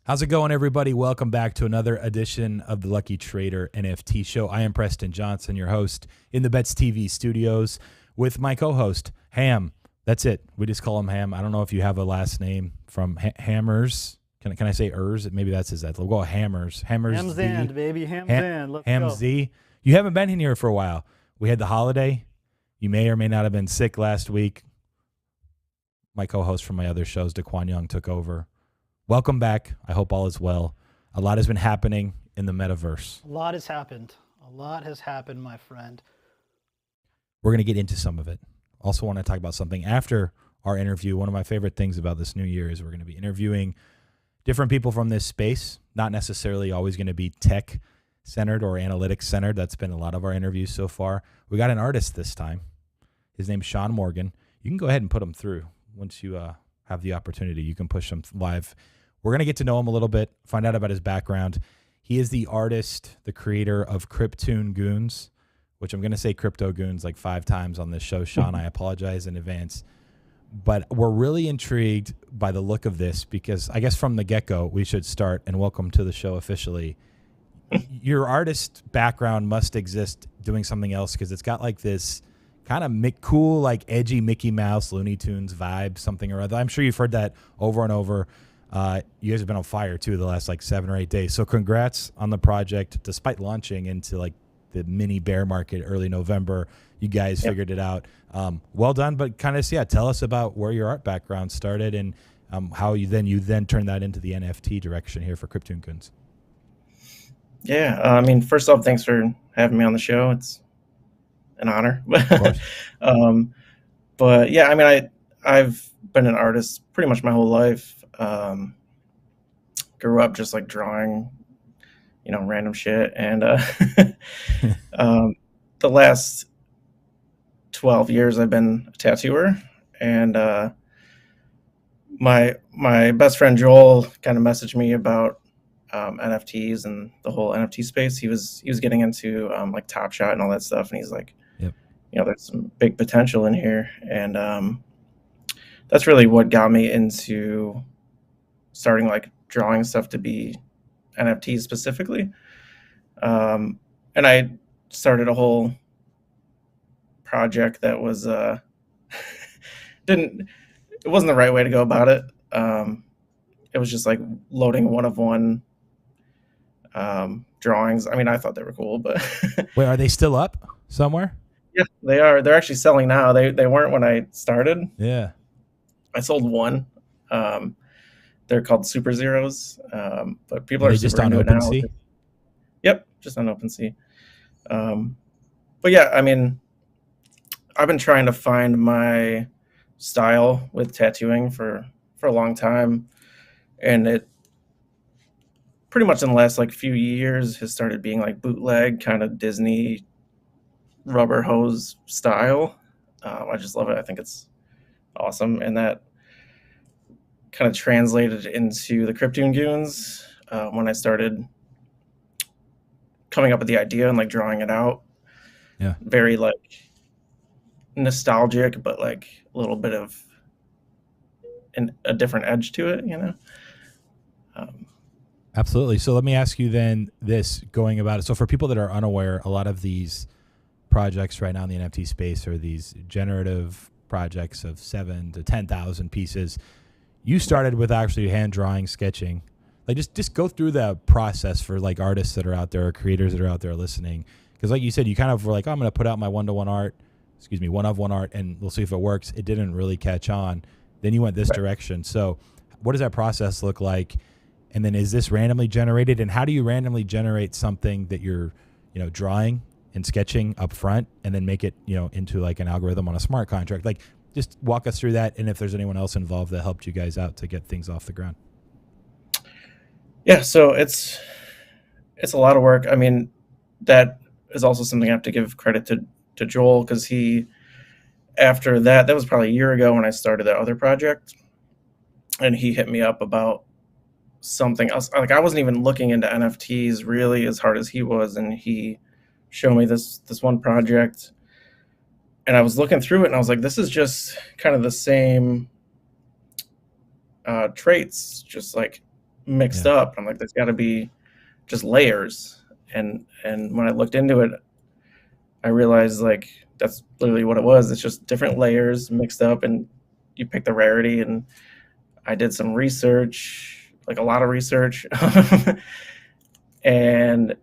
How's it going, everybody? Welcome back to another edition of the Lucky Trader NFT Show. I am Preston Johnson, your host in the Bets TV studios with my co-host, Ham. That's it. We just call him Ham. I don't know if you have a last name from Hammers. Can I say Ers? Maybe that's his. We'll go Hammers. Ham's Z. End, baby. Ham's End. Let's Ham go. Z. You haven't been in here for a while. We had the holiday. You may or may not have been sick last week. My co-host from my other shows, Daquan Young, took over. Welcome back. I hope all is well. A lot has been happening in the metaverse. A lot has happened. A lot has happened, my friend. We're going to get into some of it. Also want to talk about something after our interview. One of my favorite things about this new year is we're going to be interviewing different people from this space, not necessarily always going to be tech-centered or analytics-centered. That's been a lot of our interviews so far. We got an artist this time. His name's Sean Morgan. You can go ahead and put him through once you have the opportunity. You can push him live. We're going to get to know him a little bit, find out about his background. He is the artist, the creator of Cryptoon Goonz, which I'm going to say Crypto Goonz like 5 times on this show. Sean, I apologize in advance. But we're really intrigued by the look of this because I guess from the get-go, we should start, and welcome to the show officially. Your artist background must exist doing something else because it's got like this kind of cool, like edgy Mickey Mouse, Looney Tunes vibe, something or other. I'm sure you've heard that over and over. You guys have been on fire too the last like 7 or 8 days. So congrats on the project. Despite launching into like the mini bear market early November, you guys figured it out. Well done. But kind of, tell us about where your art background started and how you then turned that into the NFT direction here for Cryptoon Goonz. Yeah, I mean, first off, thanks for having me on the show. It's an honor. But yeah, I mean, I've been an artist pretty much my whole life. Grew up just like drawing, random shit. And the last 12 years I've been a tattooer. And my best friend Joel kind of messaged me about NFTs and the whole NFT space. He was getting into like Top Shot and all that stuff. And he's like, there's some big potential in here. And that's really what got me into starting like drawing stuff to be NFTs specifically. And I started a whole project that was it wasn't the right way to go about it. It was just like loading one of one drawings. I mean, I thought they were cool, but Wait, are they still up somewhere? Yeah, they are. They're actually selling now. They weren't when I started. Yeah. I sold one. They're called Super Zeros, but people are just on OpenSea? Yep, just on OpenSea. But yeah, I mean, I've been trying to find my style with tattooing for a long time, and it pretty much in the last like few years has started being like bootleg kind of Disney rubber hose style. I just love it. I think it's awesome, and that kind of translated into the Cryptoon Goonz when I started coming up with the idea and like drawing it out. Yeah, very like nostalgic, but like a little bit of a different edge to it, Absolutely. So let me ask you then this, going about it. So for people that are unaware, a lot of these projects right now in the NFT space are these generative projects of 7 to 10,000 pieces. You started with actually hand drawing, sketching. Like just go through the process for like artists that are out there or creators that are out there listening. Because like you said, you kind of were like, oh, I'm going to put out my one of one art, and we'll see if it works. It didn't really catch on. Then you went this direction. So what does that process look like? And then is this randomly generated? And how do you randomly generate something that you're, drawing and sketching up front and then make it, into like an algorithm on a smart contract? Like just walk us through that. And if there's anyone else involved that helped you guys out to get things off the ground. Yeah. So it's a lot of work. I mean, that is also something I have to give credit to Joel, because after that was probably a year ago when I started that other project, and he hit me up about something else. Like I wasn't even looking into NFTs really as hard as he was, and he showed me this one project, and I was looking through it and I was like, this is just kind of the same traits, just like mixed Yeah. up. I'm like, there's got to be just layers. And when I looked into it, I realized like that's literally what it was. It's just different layers mixed up, and you pick the rarity. And I did some research, like a lot of research, and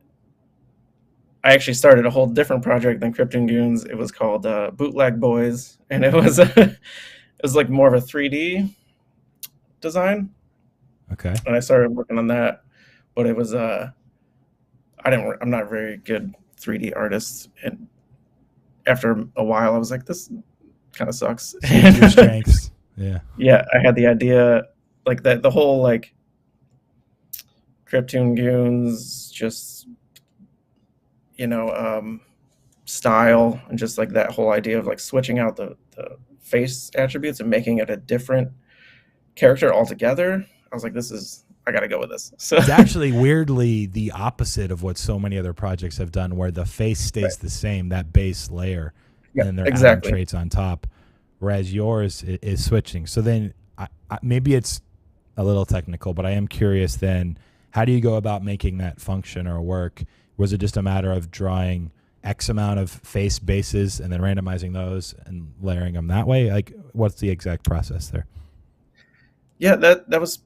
I actually started a whole different project than Cryptoon Goonz. It was called Bootleg Boys, and it was it was like more of a 3D design. Okay. And I started working on that, but it was I'm not a very good 3D artist, and after a while, I was like, this kind of sucks. Your strengths. Yeah. Yeah, I had the idea, like that the whole like Cryptoon Goonz, just style, and just like that whole idea of like switching out the face attributes and making it a different character altogether. I was like, I gotta go with this. So it's actually weirdly the opposite of what so many other projects have done, where the face stays the same, that base layer, and then they're adding traits on top, whereas yours is switching. So then maybe it's a little technical, but I am curious then, how do you go about making that function or work? Was it just a matter of drawing X amount of face bases and then randomizing those and layering them that way? Like, what's the exact process there? Yeah, that was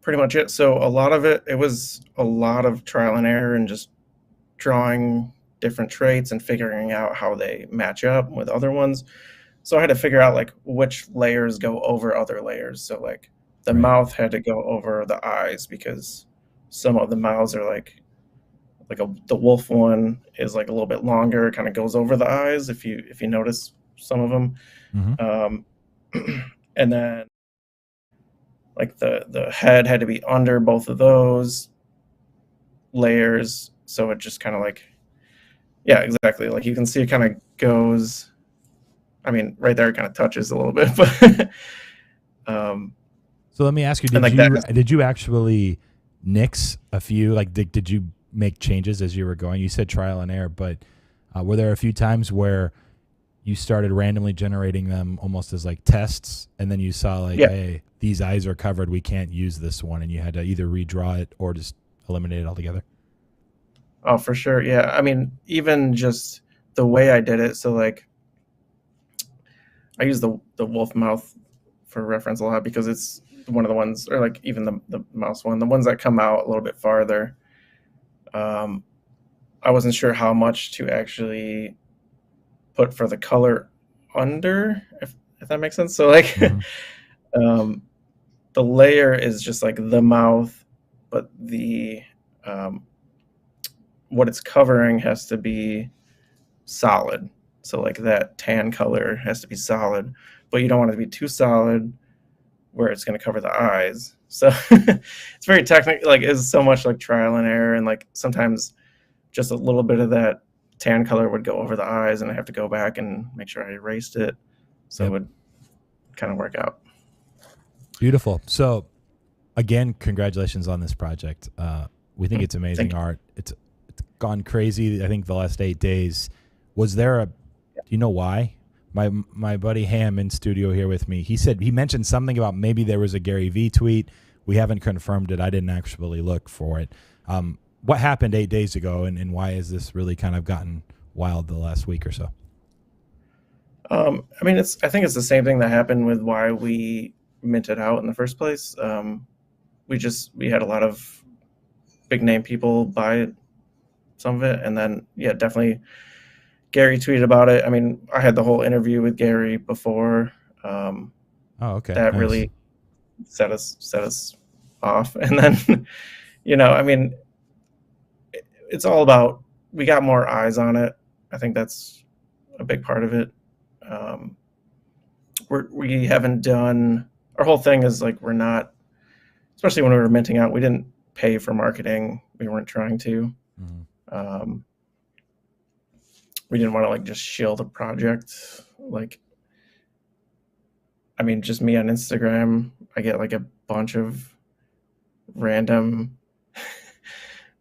pretty much it. So a lot of it was a lot of trial and error, and just drawing different traits and figuring out how they match up with other ones. So I had to figure out like which layers go over other layers. So like the mouth had to go over the eyes, because some of the mouths are like the wolf one is like a little bit longer, kind of goes over the eyes if you notice some of them. Mm-hmm. And then like the head had to be under both of those layers, so it just kind of like, yeah, exactly, like you can see it kind of goes, I mean, right there it kind of touches a little bit, but so let me ask you, did you actually nix a few, like did you make changes as you were going? You said trial and error, but were there a few times where you started randomly generating them almost as like tests, and then you saw like, hey, these eyes are covered, we can't use this one, and you had to either redraw it or just eliminate it altogether? Oh, for sure. Yeah, I mean, even just the way I did it, so like I use the wolf mouth for reference a lot, because it's one of the ones, or like even the mouse one, the ones that come out a little bit farther. I wasn't sure how much to actually put for the color under, if that makes sense. So like the layer is just like the mouth, but the what it's covering has to be solid. So like that tan color has to be solid, but you don't want it to be too solid where it's going to cover the eyes. So it's very technical, like it's so much like trial and error, and like sometimes just a little bit of that tan color would go over the eyes, and I have to go back and make sure I erased it, so it would kind of work out. Beautiful. So again, congratulations on this project. We think it's amazing art. It's gone crazy, I think, the last 8 days. Was there do you know why? My buddy Ham in studio here with me, he mentioned something about maybe there was a Gary V tweet. We haven't confirmed it. I didn't actually look for it. What happened 8 days ago, and why has this really kind of gotten wild the last week or so? I mean, I think it's the same thing that happened with why we minted out in the first place. We had a lot of big name people buy some of it, and then definitely Gary tweeted about it. I mean, I had the whole interview with Gary before. Okay. That really set us off, and then I mean, it's all about, we got more eyes on it. I think that's a big part of it. We haven't done, our whole thing is like, we're not, especially when we were minting out, we didn't pay for marketing. We weren't trying to. We didn't want to like just shill the project. Like, I mean, just me on Instagram, I get like a bunch of random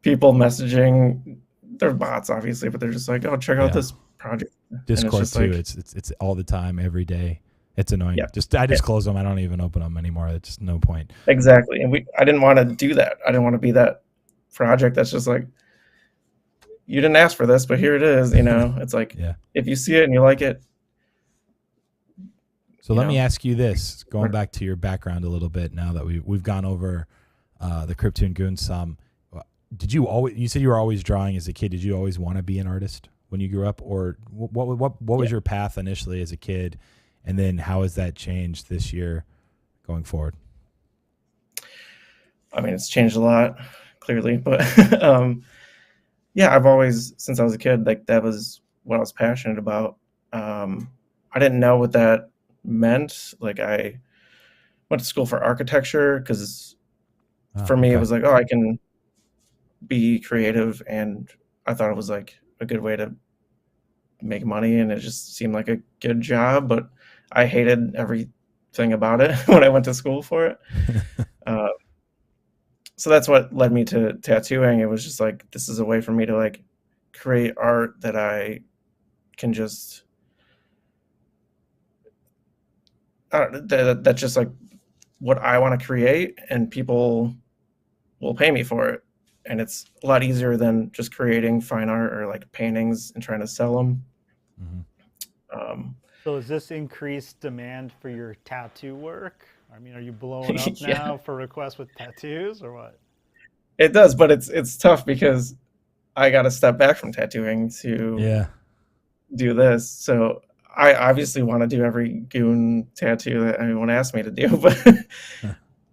people messaging. They're bots, obviously, but they're just like, "Oh, check out this project." Discord it's too. like, It's all the time, every day. It's annoying. Yeah. I just close them. I don't even open them anymore. It's just no point. Exactly. And I didn't want to do that. I didn't want to be that project that's just like, you didn't ask for this, but here it is. It's like, Yeah. if you see it and you like it. So let me ask you this, going back to your background a little bit now that we've gone over the Cryptoon Goonz some. You said you were always drawing as a kid. Did you always want to be an artist when you grew up, or what was your path initially as a kid? And then how has that changed this year going forward? I mean, it's changed a lot, clearly, but yeah, I've always, since I was a kid, like that was what I was passionate about. I didn't know what that meant. Like I went to school for architecture because for me it was like, oh, I can be creative, and I thought it was like a good way to make money, and it just seemed like a good job, but I hated everything about it when I went to school for it. So that's what led me to tattooing. It was just like, this is a way for me to like create art that I can just that's just like what I want to create, and people will pay me for it. And it's a lot easier than just creating fine art or like paintings and trying to sell them. So is this increased demand for your tattoo work? I mean, are you blowing up now for requests with tattoos or what? It does, but it's tough because I got to step back from tattooing to do this. So I obviously want to do every goon tattoo that anyone asks me to do, but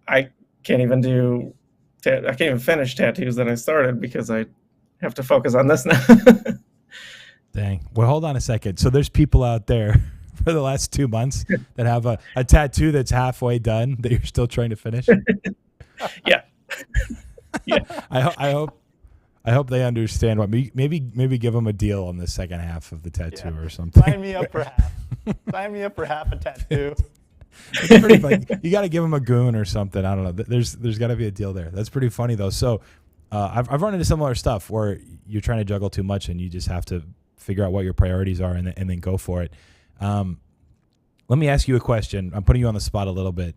I can't even finish tattoos that I started because I have to focus on this now. Dang. Well, hold on a second. So there's people out there for the last 2 months that have a tattoo that's halfway done that you're still trying to finish. Yeah. Yeah. I hope they understand what maybe give them a deal on the second half of the tattoo or something. Sign me up for half. Sign me up for half a tattoo. It's pretty funny. You got to give them a goon or something. I don't know. There's got to be a deal there. That's pretty funny though. So I've run into similar stuff where you're trying to juggle too much and you just have to figure out what your priorities are and then go for it. Let me ask you a question. I'm putting you on the spot a little bit.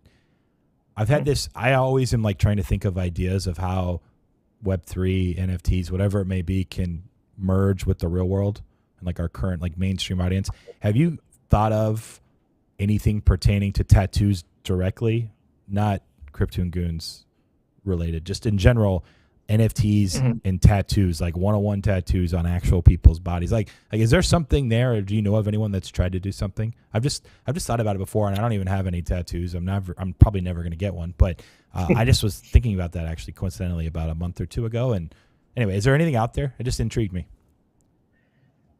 I've had this. I always am like trying to think of ideas of how Web3, NFTs, whatever it may be, can merge with the real world and like our current like mainstream audience. Have you thought of anything pertaining to tattoos directly, not Cryptoon Goonz related, just in general, NFTs and tattoos, like one-on-one tattoos on actual people's bodies? Like is there something there, or do you know of anyone that's tried to do something? I've just thought about it before, and I don't even have any tattoos. I'm probably never going to get one, but I just was thinking about that actually coincidentally about a month or two ago. And anyway, is there anything out there? It just intrigued me.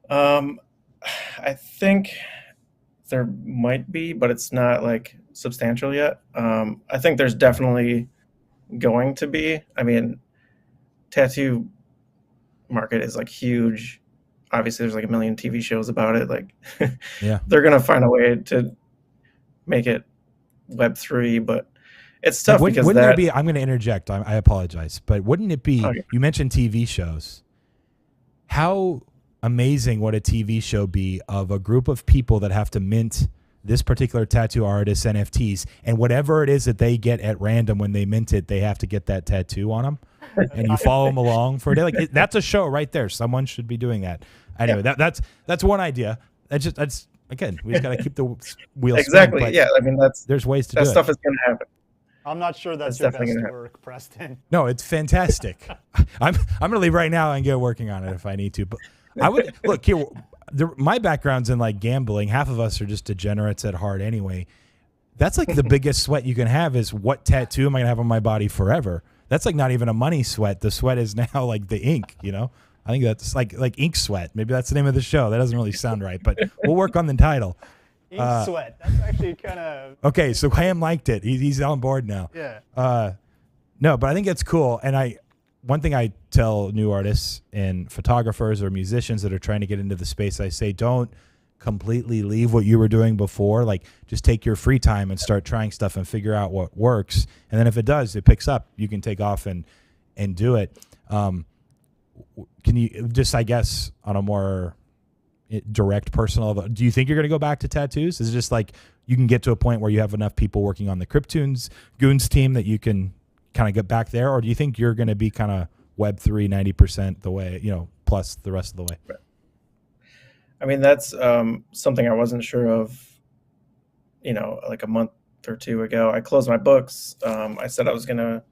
I think there might be, but it's not like substantial yet. I think there's definitely going to be. I mean, tattoo market is like huge. Obviously there's like a million TV shows about it. Like they're going to find a way to make it Web3, but it's tough because wouldn't there be, I'm going to interject. I apologize, but wouldn't it be, you mentioned TV shows. How amazing would a TV show be of a group of people that have to mint this particular tattoo artist's NFTs, and whatever it is that they get at random when they mint it, they have to get that tattoo on them, and you follow them along for a day. Like that's a show right there. Someone should be doing that. Anyway, that's one idea. That's again, we just got to keep the wheels exactly. spinning, yeah, I mean there's ways to that do stuff it. is going to happen. I'm not sure that's your best work, Preston. No, it's fantastic. I'm going to leave right now and get working on it if I need to. But I would look here. My background's in like gambling. Half of us are just degenerates at heart anyway. That's like the biggest sweat you can have is what tattoo am I going to have on my body forever? That's like not even a money sweat. The sweat is now like the ink, you know? I think that's like ink sweat. Maybe that's the name of the show. That doesn't really sound right, but we'll work on the title. Ink sweat. That's actually kind of... Okay, so Ham liked it. He's on board now. Yeah. No, but I think it's cool. And one thing I tell new artists and photographers or musicians that are trying to get into the space, I say, don't completely leave what you were doing before. Like, just take your free time and start trying stuff and figure out what works. And then if it does, it picks up, you can take off and do it. Can you just, I guess, on a more direct personal. Do you think you're going to go back to tattoos? Is it just like you can get to a point where you have enough people working on the Cryptoon Goonz team that you can kind of get back there? Or do you think you're going to be kind of Web3 90% the way, plus the rest of the way? I mean, that's something I wasn't sure of, like a month or two ago. I closed my books. I said I was going to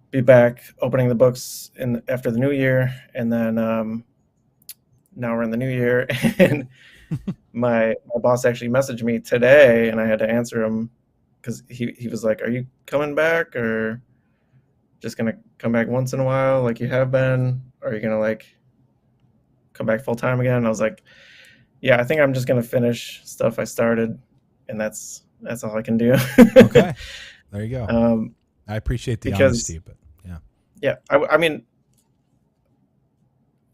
be back opening the books after the new year. And then now we're in the new year. And my boss actually messaged me today, and I had to answer him because he was like, "Are you coming back, or just going to come back once in a while like you have been? Or are you going to like come back full time again?" And I was like, "Yeah, I think I'm just going to finish stuff I started, and that's all I can do." Okay, there you go. I appreciate the honesty, but yeah. I mean,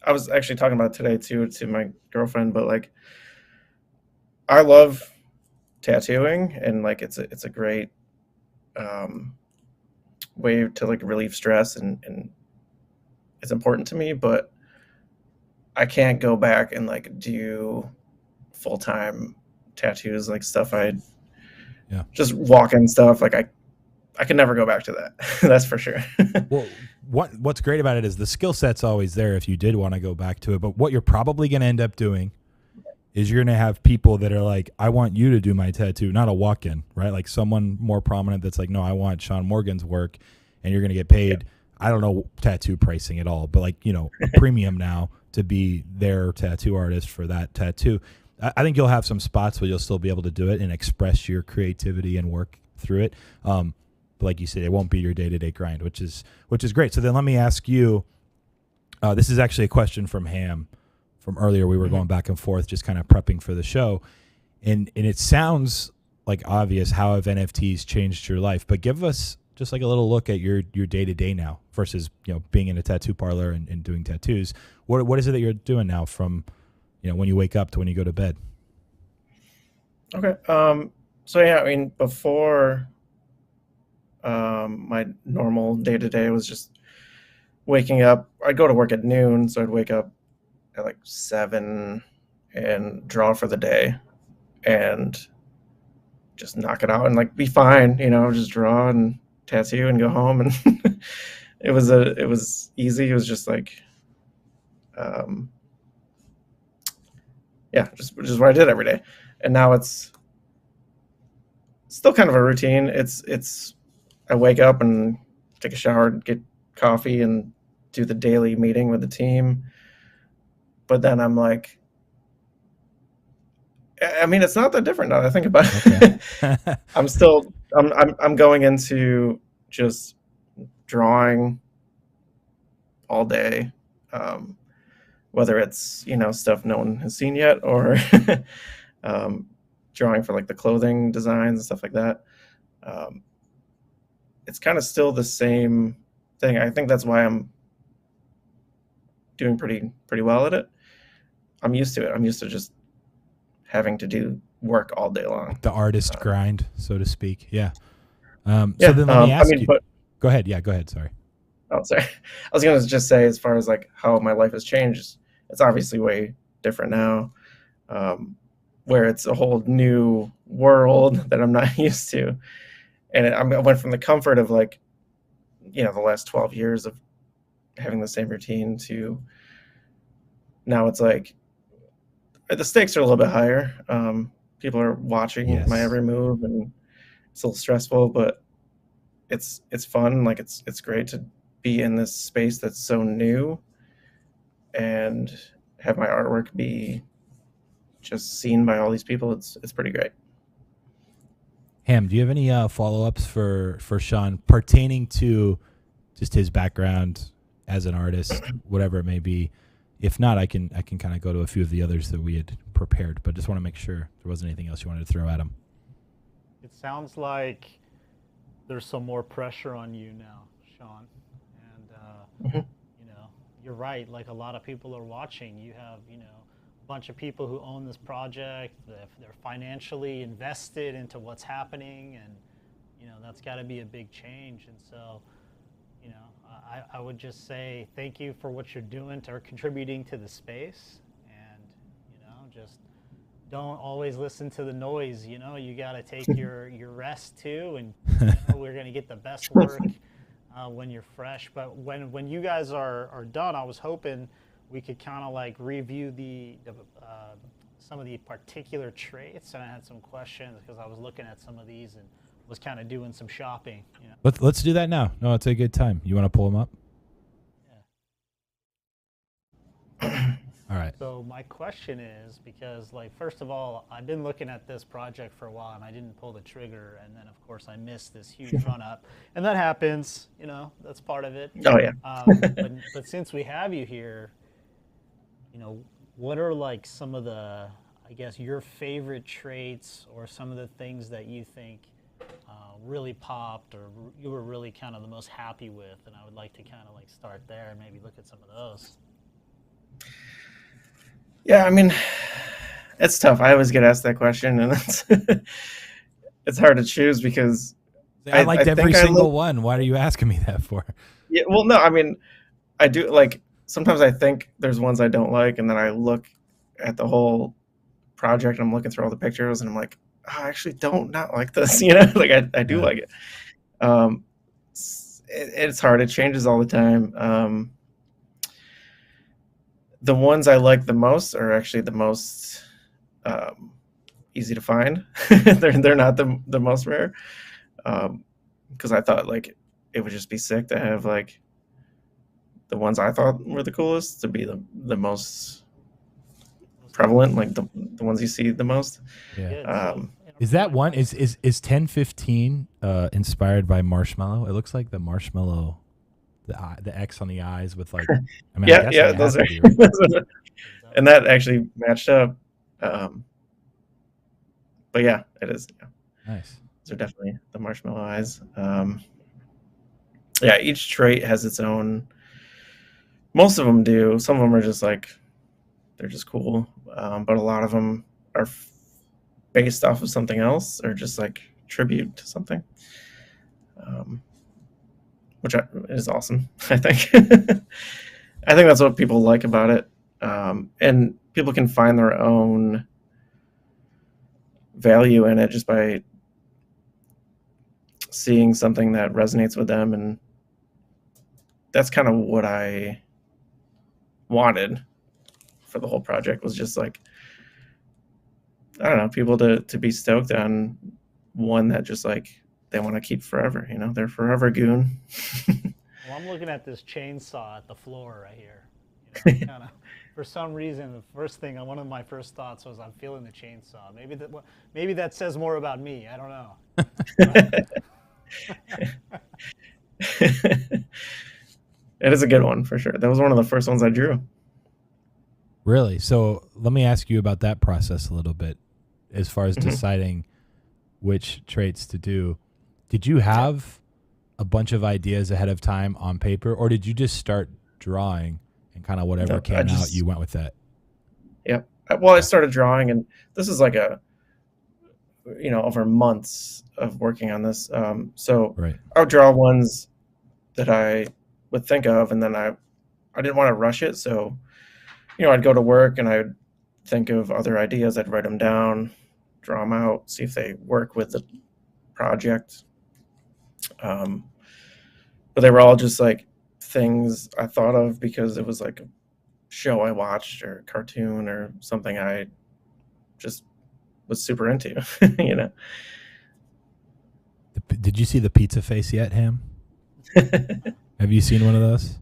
I was actually talking about it today too to my girlfriend, but like, I love tattooing, and like it's a great way to like relieve stress, and it's important to me, but I can't go back and like do full-time tattoos, like stuff I just walk-in stuff. Like I can never go back to that. That's for sure. Well, what's great about it is the skill set's always there if you did want to go back to it. But what you're probably going to end up doing is you're going to have people that are like, I want you to do my tattoo, not a walk-in, right? Like someone more prominent that's like, no, I want Sean Morgan's work, and you're going to get paid. I don't know tattoo pricing at all, but like, a premium now to be their tattoo artist for that tattoo. I think you'll have some spots where you'll still be able to do it and express your creativity and work through it. But like you said, it won't be your day-to-day grind, which is great. So then let me ask you, this is actually a question from Ham from earlier. We were going back and forth, just kind of prepping for the show. And it sounds like obvious how have NFTs changed your life, but give us just like a little look at your day-to-day now versus, being in a tattoo parlor and doing tattoos. What is it that you're doing now from, when you wake up to when you go to bed? Okay. So yeah, I mean, before my normal day-to-day was just waking up. I'd go to work at noon, so I'd wake up at like 7 and draw for the day and just knock it out and like be fine, just draw and tattoo and go home. And it was easy. It was just like just what I did every day. And now it's still kind of a routine. It's I wake up and take a shower, get coffee, and do the daily meeting with the team. But then I'm like, I mean, it's not that different now that I think about it. Okay. I'm going into just drawing all day, whether it's, stuff no one has seen yet, or drawing for like the clothing designs and stuff like that. It's kind of still the same thing. I think that's why I'm doing pretty well at it. I'm used to it. I'm used to just having to do work all day long. The artist grind, so to speak. Yeah. So then let me ask you. Go ahead. Yeah, go ahead. Sorry. Oh, sorry. I was going to just say, as far as like how my life has changed, it's obviously way different now, where it's a whole new world that I'm not used to. And I went from the comfort of like, the last 12 years of having the same routine to now it's like the stakes are a little bit higher. People are watching my every move, and it's a little stressful, but it's fun. Like it's great to be in this space that's so new and have my artwork be just seen by all these people. It's pretty great. Ham, do you have any follow-ups for Sean pertaining to just his background as an artist, whatever it may be? If not, I can kind of go to a few of the others that we had prepared, but just want to make sure there wasn't anything else you wanted to throw at him. It sounds like there's some more pressure on you now, Sean. And, you're right. Like a lot of people are watching. You have, a bunch of people who own this project. They're financially invested into what's happening. And, that's got to be a big change. And so, I would just say thank you for what you're doing or contributing to the space. And, just don't always listen to the noise. You know, you got to take your rest too, and we're gonna get the best work when you're fresh. But when you guys are done, I was hoping we could kind of like review the some of the particular traits, and I had some questions because I was looking at some of these and was kind of doing some shopping. You know? Let's do that now. No, it's a good time. You want to pull them up? Yeah. All right. So my question is, because like first of all, I've been looking at this project for a while and I didn't pull the trigger, and then of course I missed this huge run up, and that happens. You know, that's part of it. Oh yeah. But since we have you here, you know, what are like some of the, I guess, your favorite traits or some of the things that you think really popped or you were really kind of the most happy with? And I would like to kind of like start there and maybe look at some of those. Yeah, I mean, it's tough. I always get asked that question, and it's hard to choose because I liked every single one. Why are you asking me that for? Yeah, well, no, I mean, I do like sometimes I think there's ones I don't like, and then I look at the whole project and I'm looking through all the pictures, and I'm like, oh, I actually don't not like this. You know, like I do like it. It's hard. It changes all the time. The ones I like the most are actually the most easy to find. they're not the most rare, because I thought like it would just be sick to have like the ones I thought were the coolest to be the most prevalent, like the ones you see the most. Yeah. Is that one is 1015 inspired by marshmallow? It looks like the marshmallow. The X on the eyes with like, I mean, yeah, those are, be, right? And that actually matched up. But yeah, it is. Yeah. Nice. Those are definitely the marshmallow eyes. Yeah, each trait has its own. Most of them do. Some of them are just like, they're just cool. But a lot of them are based off of something else or just like tribute to something. Which is awesome, I think. I think that's what people like about it. And people can find their own value in it just by seeing something that resonates with them. And that's kind of what I wanted for the whole project, was just like, I don't know, people to be stoked on one that just like, they want to keep forever, you know, they're forever goon. Well, I'm looking at this chainsaw at the floor right here. You know, kinda, for some reason, the first thing, one of my first thoughts was, I'm feeling the chainsaw. Maybe that says more about me. I don't know. It is a good one for sure. That was one of the first ones I drew. Really? So let me ask you about that process a little bit, as far as deciding which traits to do. Did you have a bunch of ideas ahead of time on paper, or did you just start drawing and kind of whatever came out, you went with that? Yep. Well, I started drawing, and this is like over months of working on this. So right. I would draw ones that I would think of, and then I didn't want to rush it. So, I'd go to work and I'd think of other ideas. I'd write them down, draw them out, see if they work with the project. But they were all just like things I thought of because it was like a show I watched or a cartoon or something I just was super into, Did you see the pizza face yet, Ham? Have you seen one of those?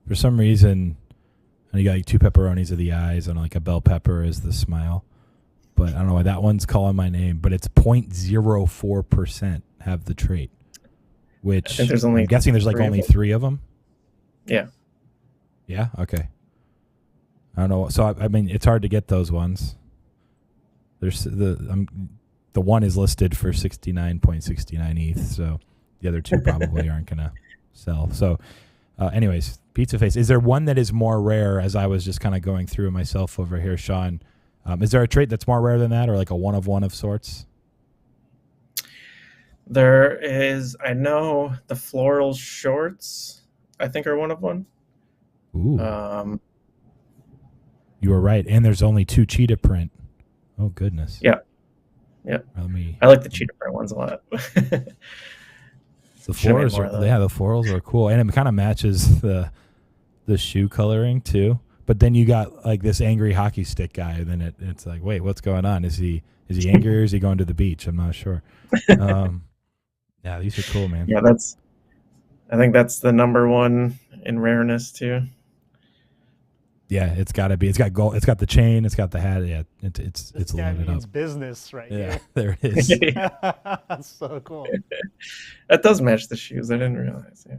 For some reason, you got like 2 pepperonis are the eyes and like a bell pepper is the smile. But I don't know why that one's calling my name, but it's 0.04% have the trait. Which I'm guessing there's like only 3 of them. Yeah. Yeah. Okay. I don't know. So I mean, it's hard to get those ones. There's the one is listed for 69.69 ETH, so the other 2 probably aren't gonna sell. So, anyways, pizza face. Is there one that is more rare? As I was just kind of going through myself over here, Sean. Is there a trait that's more rare than that, or like a one of one of sorts? There is, I know the floral shorts, I think, are one of one. Ooh. You were right. And there's only 2 cheetah print. Oh, goodness. Yeah. Yeah. I like the cheetah print ones a lot. The florals the florals are cool. And it kind of matches the shoe coloring too. But then you got like this angry hockey stick guy, and then it's like, wait, what's going on? Is he angry or is he going to the beach? I'm not sure. Yeah, these are cool, man. Yeah, I think that's the number one in rareness too. Yeah, it's got to be. It's got gold. It's got the chain. It's got the hat. Yeah, it's loaded up. It's business, right? Yeah, there it is. That's so cool. That does match the shoes. I didn't realize. Yeah.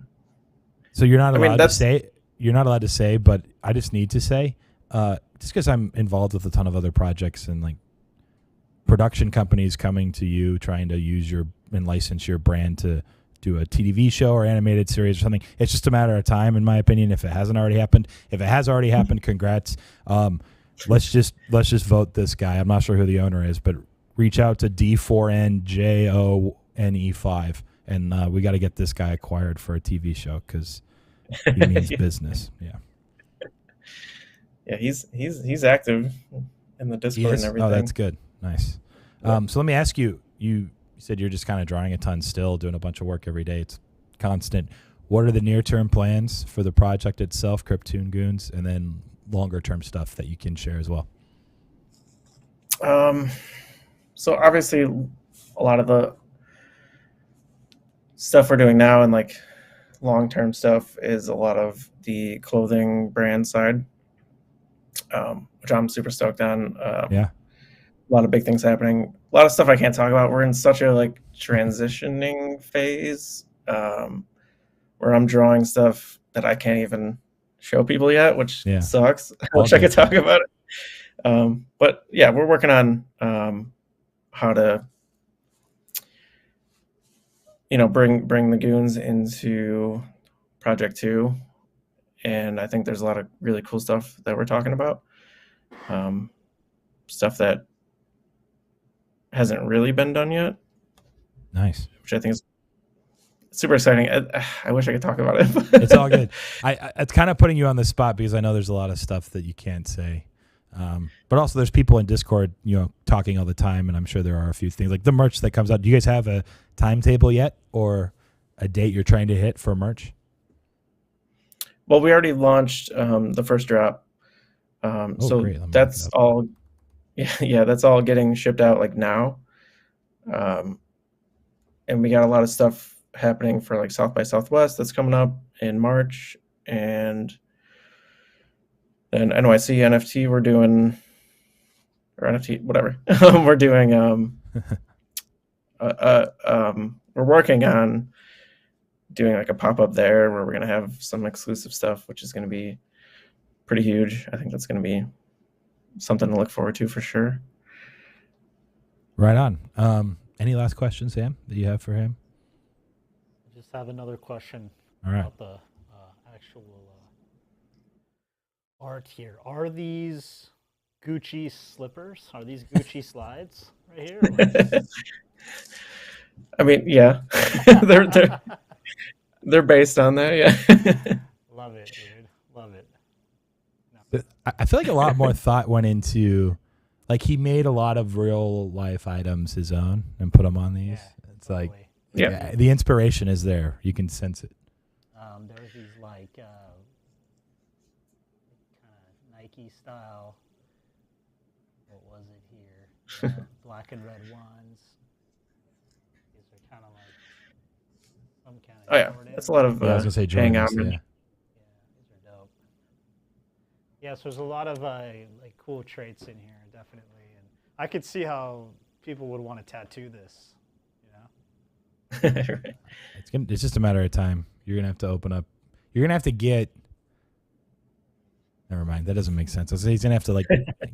So you're not allowed to say. You're not allowed to say, but I just need to say, just because I'm involved with a ton of other projects and like production companies coming to you trying to use and license your brand to do a TV show or animated series or something. It's just a matter of time, in my opinion, if it hasn't already happened. If it has already happened, congrats. Let's just vote this guy. I'm not sure who the owner is, but reach out to D4NJONE5, and we got to get this guy acquired for a TV show because he means business. Yeah. Yeah, he's active in the Discord and everything. Oh, that's good. Nice. So let me ask you. You said you're just kind of drawing a ton still, doing a bunch of work every day. It's constant. What are the near-term plans for the project itself, Cryptoon Goonz, and then longer-term stuff that you can share as well? So obviously, a lot of the stuff we're doing now and like long-term stuff is a lot of the clothing brand side, which I'm super stoked on. Yeah. A lot of big things happening. A lot of stuff I can't talk about. We're in such a like transitioning phase where I'm drawing stuff that I can't even show people yet, which sucks. I wish I could talk about it. But yeah, we're working on how to bring the Goons into Project 2. And I think there's a lot of really cool stuff that we're talking about. Stuff that hasn't really been done yet. Nice. Which I think is super exciting. I wish I could talk about it. It's all good. It's kind of putting you on the spot because I know there's a lot of stuff that you can't say. But also there's people in Discord, talking all the time, and I'm sure there are a few things like the merch that comes out. Do you guys have a timetable yet or a date you're trying to hit for merch? Well, we already launched the first drop. So great. That's all. Yeah, that's all getting shipped out like now. And we got a lot of stuff happening for like South by Southwest that's coming up in March, and then NYC NFT we're doing, or NFT whatever. We're doing we're working on doing like a pop-up there where we're going to have some exclusive stuff, which is going to be pretty huge. I think that's going to be something to look forward to for sure. Right on. Any last questions, Sam, that you have for him? I just have another question about the actual art here. Are these Gucci slippers? Are these Gucci slides right here? I mean, yeah, they're based on that. Yeah. Love it, dude. Love it. I feel like a lot more thought went into, like, he made a lot of real life items his own and put them on these. Yeah, it's totally. Like, the inspiration is there. You can sense it. There's these like kind of Nike style. What was it here? Black and red ones. These are kind of like some kind of. Oh yeah, that's a lot of. I was gonna say Jordans, yeah. These are dope. Yeah, so there's a lot of like cool traits in here, definitely, and I could see how people would want to tattoo this. Right. It's just a matter of time. You're gonna have to open up. You're gonna have to get. Never mind. That doesn't make sense. He's gonna have to like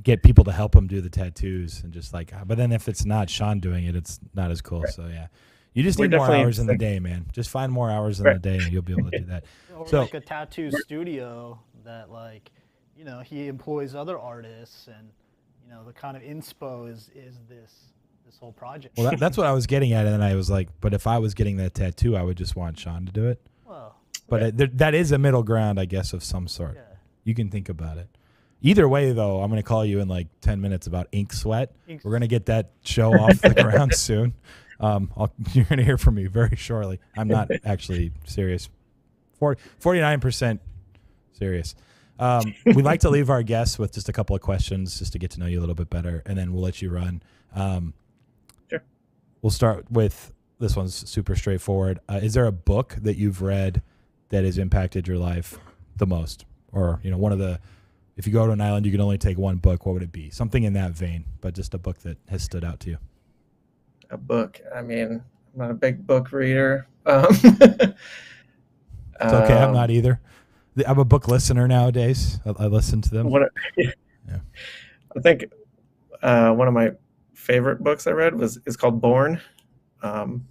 get people to help him do the tattoos and just like. But then if it's not Sean doing it, it's not as cool. Right. So yeah, you just need more hours in the day, man. Just find more hours in the day, and you'll be able to do that. Or so, like a tattoo studio that like, he employs other artists, and the kind of inspo is this whole project. Well, that's what I was getting at, and then I was like, but if I was getting that tattoo, I would just want Sean to do it. Well, but that is a middle ground, I guess, of some sort. Yeah. You can think about it. Either way, though, I'm going to call you in like 10 minutes about Ink Sweat. Ink We're going to get that show off the ground soon. You're going to hear from me very shortly. I'm not actually serious. 49% serious. We like to leave our guests with just a couple of questions just to get to know you a little bit better, and then we'll let you run. Sure. We'll start with this one's super straightforward. Is there a book that you've read that has impacted your life the most? Or, one of the, if you go to an island, you can only take one book, what would it be? Something in that vein, but just a book that has stood out to you. A book. I mean, I'm not a big book reader. It's okay. I'm not either. I'm a book listener nowadays. I listen to them. Yeah. I think one of my favorite books I read is called Born. Borne.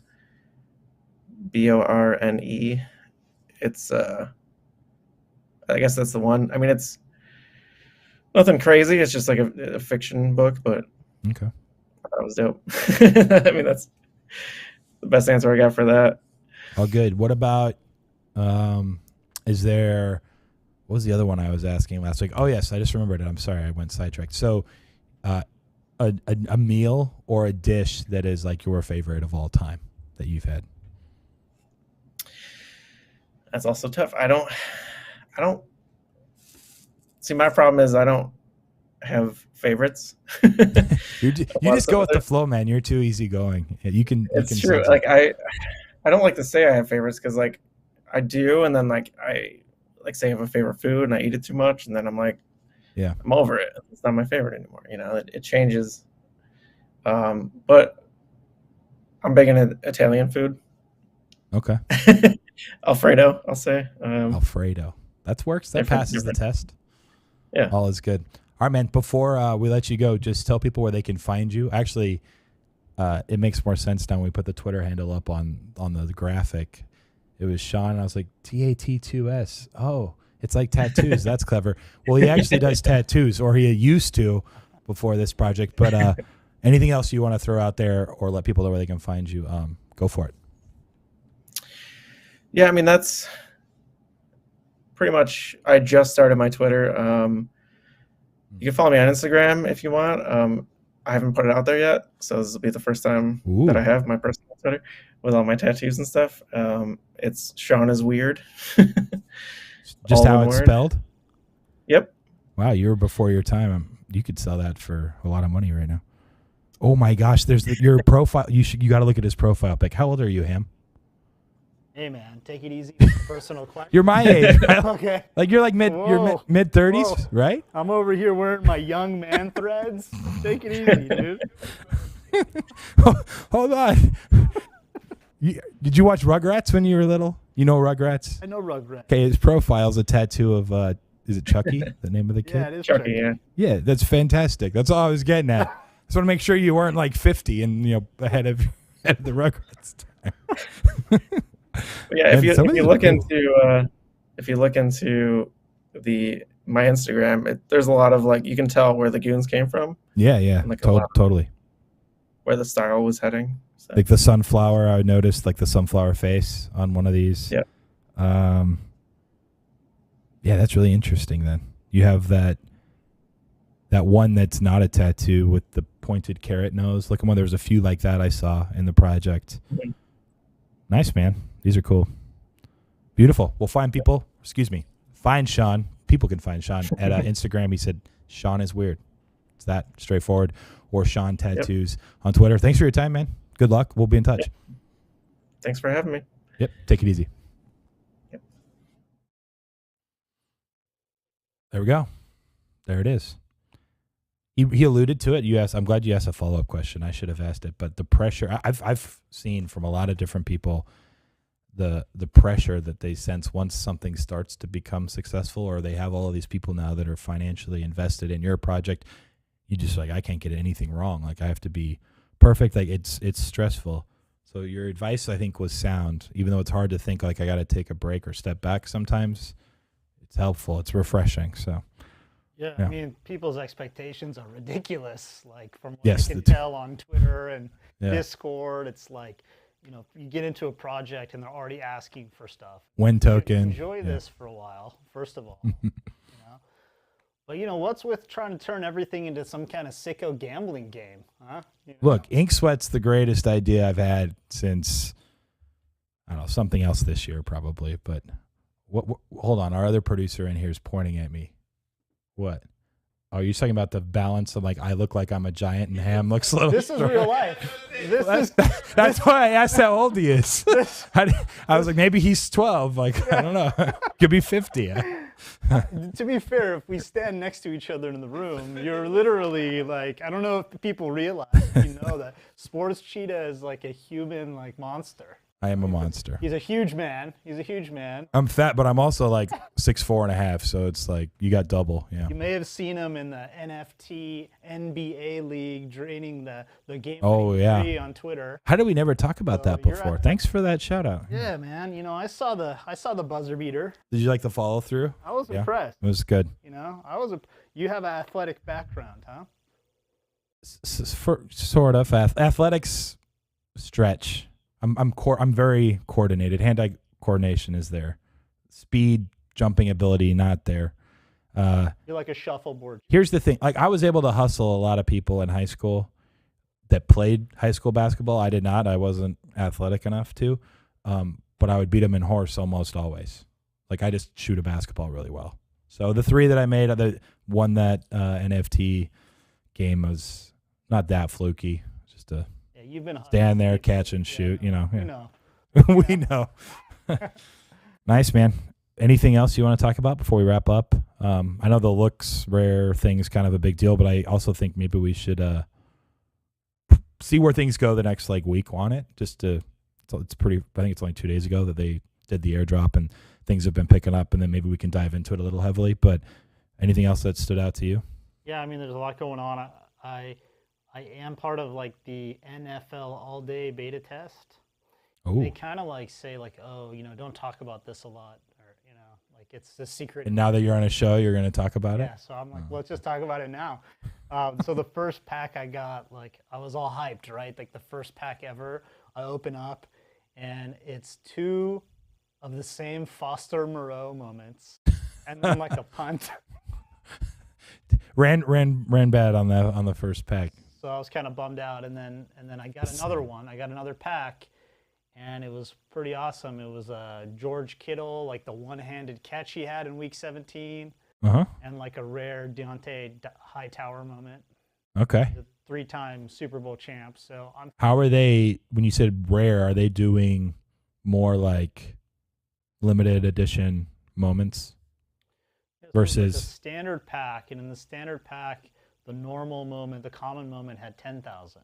It's I guess that's the one. I mean, it's nothing crazy. It's just like a fiction book, but Okay. that was dope. I mean, that's the best answer I got for that. Oh, good. What about, is there, what was the other one I was asking last week? Oh, yes, I just remembered it. I'm sorry, I went sidetracked. So a meal or a dish that is like your favorite of all time that you've had? That's also tough. I don't see, my problem is I don't have favorites. You just go with the flow, man. You're too easygoing. It's true. Like I don't like to say I have favorites because like I do, and then like I like say I have a favorite food and I eat it too much, and then I'm like, yeah, I'm over it. It's not my favorite anymore. It changes. But I'm big into Italian food. Okay. Alfredo, I'll say. Alfredo. That works. That passes the test. Yeah. All is good. All right, man. Before we let you go, just tell people where they can find you. Actually, it makes more sense now when we put the Twitter handle up on the graphic. It was Sean, and I was like, TAT2S. Oh, it's like tattoos. That's clever. Well, he actually does tattoos, or he used to before this project. But anything else you want to throw out there or let people know where they can find you, go for it. Yeah, I mean, that's pretty much, I just started my Twitter. You can follow me on Instagram if you want. I haven't put it out there yet, so this will be the first time that I have my personal Twitter with all my tattoos and stuff. It's Sean is Weird. Just how it's spelled? Yep. Wow, you were before your time. You could sell that for a lot of money right now. Oh my gosh, there's your profile. You got to look at his profile pic. How old are you, Ham? Hey man, take it easy. Personal question. You're my age. Right? Okay. Like you're like mid 30s, right? I'm over here wearing my young man threads. Take it easy, dude. Hold on. Did you watch Rugrats when you were little? You know Rugrats? I know Rugrats. Okay, his profile's a tattoo of is it Chucky, the name of the kid? Yeah, it is Chucky, Chucky. yeah. Yeah, that's fantastic. That's all I was getting at. Just want to make sure you weren't like 50 and ahead of the Rugrats time. Yeah, if you look into my Instagram, there's a lot of like, you can tell where the goons came from. Yeah, like totally. Where the style was heading. So. Like the sunflower, I noticed like the sunflower face on one of these. Yeah. Yeah, that's really interesting. Then you have that one that's not a tattoo with the pointed carrot nose. Looking when there's a few like that I saw in the project. Mm-hmm. Nice, man. These are cool. Beautiful. We'll find people. Find Sean. People can find Sean at Instagram. He said Sean is Weird. It's that straightforward. Or Sean Tattoos on Twitter. Thanks for your time, man. Good luck. We'll be in touch. Yep. Thanks for having me. Yep. Take it easy. Yep. There we go. There it is. He alluded to it. You asked. I'm glad you asked a follow-up question. I should have asked it. But the pressure I've seen from a lot of different people, the pressure that they sense once something starts to become successful, or they have all of these people now that are financially invested in your project. You just like, I can't get anything wrong. Like I have to be perfect. Like it's stressful. So your advice, I think, was sound. Even though it's hard to think like I got to take a break or step back sometimes, it's helpful. It's refreshing. So. Yeah, Yeah. I mean, people's expectations are ridiculous. Like from what Yes, I can tell on Twitter and Yeah. Discord, it's like, you get into a project and they're already asking for stuff. When token. Enjoy this for a while, first of all. But what's with trying to turn everything into some kind of sicko gambling game, huh? Look, ink sweat's the greatest idea I've had since, I don't know, something else this year probably. But what hold on, our other producer in here is pointing at me. What? Oh, you're talking about the balance of like I look like I'm a giant and Ham looks a little. This is real life. That's why I asked how old he is. I was like, maybe he's 12. Like, I don't know. Could be 50. To be fair, if we stand next to each other in the room, you're literally like, I don't know if people realize, that Sports Cheetah is like a human like monster. I am a monster. He's a huge man. I'm fat, but I'm also like 6'4.5", so it's like you got double. Yeah. You may have seen him in the NFT NBA league draining the game. Oh yeah. On Twitter. How did we never talk about that before? Thanks for that shout out. Yeah, man. I saw the buzzer beater. Did you like the follow through? I was impressed. It was good. You have an athletic background, huh? Sort of. Athletics stretch. I'm very coordinated. Hand-eye coordination is there. Speed, jumping ability, not there. You're like a shuffleboard. Here's the thing. Like I was able to hustle a lot of people in high school that played high school basketball. I did not. I wasn't athletic enough to. But I would beat them in horse almost always. Like I just shoot a basketball really well. So the 3 that I made, won that NFT game was not that fluky. Just a you've been stand there, catch and shoot. Yeah. We know. We know. Nice, man. Anything else you want to talk about before we wrap up? I know the looks rare thing is kind of a big deal, but I also think maybe we should see where things go the next week on it. It's pretty. I think it's only 2 days ago that they did the airdrop, and things have been picking up, and then maybe we can dive into it a little heavily. But anything else that stood out to you? Yeah, I mean, there's a lot going on. I am part of the NFL all-day beta test. Ooh. They kind of say oh, don't talk about this a lot, or it's a secret. And now that you're on a show, you're going to talk about it? Yeah, so I'm like, let's just talk about it now. So the first pack I got, I was all hyped, right? The first pack ever, I open up, and it's 2 of the same Foster Moreau moments, and then a punt. Ran bad on the first pack. So I was kind of bummed out, and then I got another one. I got another pack, and it was pretty awesome. It was George Kittle, the one-handed catch he had in Week 17, and a rare Deontay Hightower moment. Okay. The 3-time Super Bowl champ. So how are they? When you said rare, are they doing more limited edition moments versus the standard pack? And in the standard pack, the normal moment, the common moment had 10,000.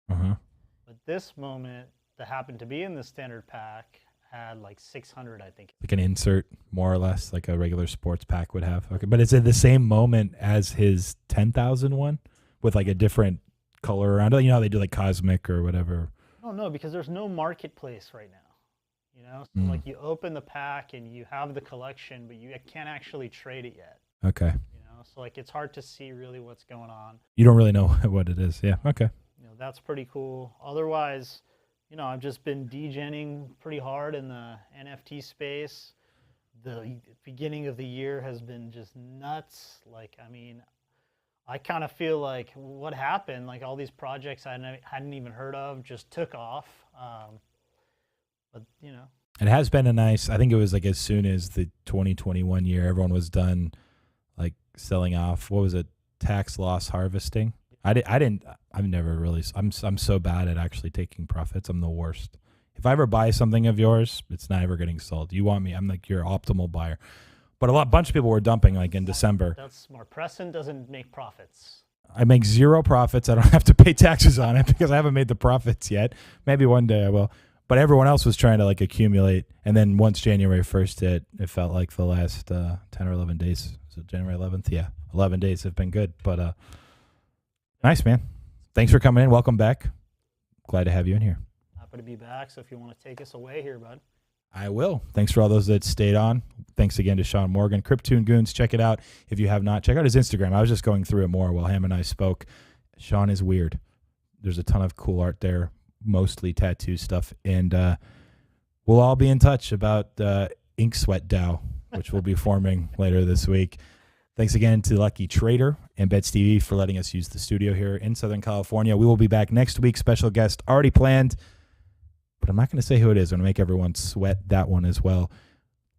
But this moment that happened to be in the standard pack had 600, I think. Like an insert, more or less, like a regular sports pack would have. Okay, but is it the same moment as his 10,000 one with a different color around it? They do cosmic or whatever. No, because there's no marketplace right now. So you open the pack and you have the collection, but you can't actually trade it yet. Okay. So it's hard to see really what's going on. You don't really know what it is. Yeah. Okay. That's pretty cool. Otherwise, I've just been degenning pretty hard in the NFT space. The beginning of the year has been just nuts. I kind of feel what happened? All these projects I hadn't even heard of just took off. But it has been a nice. I think it was as soon as the 2021 year, everyone was done, selling off. What was it? Tax loss harvesting. I've never really. I'm so bad at actually taking profits. I'm the worst. If I ever buy something of yours, it's not ever getting sold. You want me? I'm your optimal buyer. But a bunch of people were dumping in December. That's smart. Preston doesn't make profits. I make 0 profits. I don't have to pay taxes on it because I haven't made the profits yet. Maybe one day I will. But everyone else was trying to accumulate. And then once January 1st hit, it felt like the last 10 or 11 days. So January 11th, yeah, 11 days have been good. But nice, man. Thanks for coming in. Welcome back. Glad to have you in here. Happy to be back. So if you want to take us away here, bud. I will. Thanks for all those that stayed on. Thanks again to Sean Morgan. Cryptoon Goonz, check it out. If you have not, check out his Instagram. I was just going through it more while Ham and I spoke. Sean is weird. There's a ton of cool art there, mostly tattoo stuff. And we'll all be in touch about Ink Sweat DAO, which will be forming later this week. Thanks again to Lucky Trader and Bets TV for letting us use the studio here in Southern California. We will be back next week. Special guest already planned, but I'm not going to say who it is. I'm going to make everyone sweat that one as well.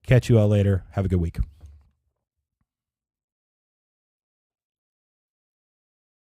Catch you all later. Have a good week.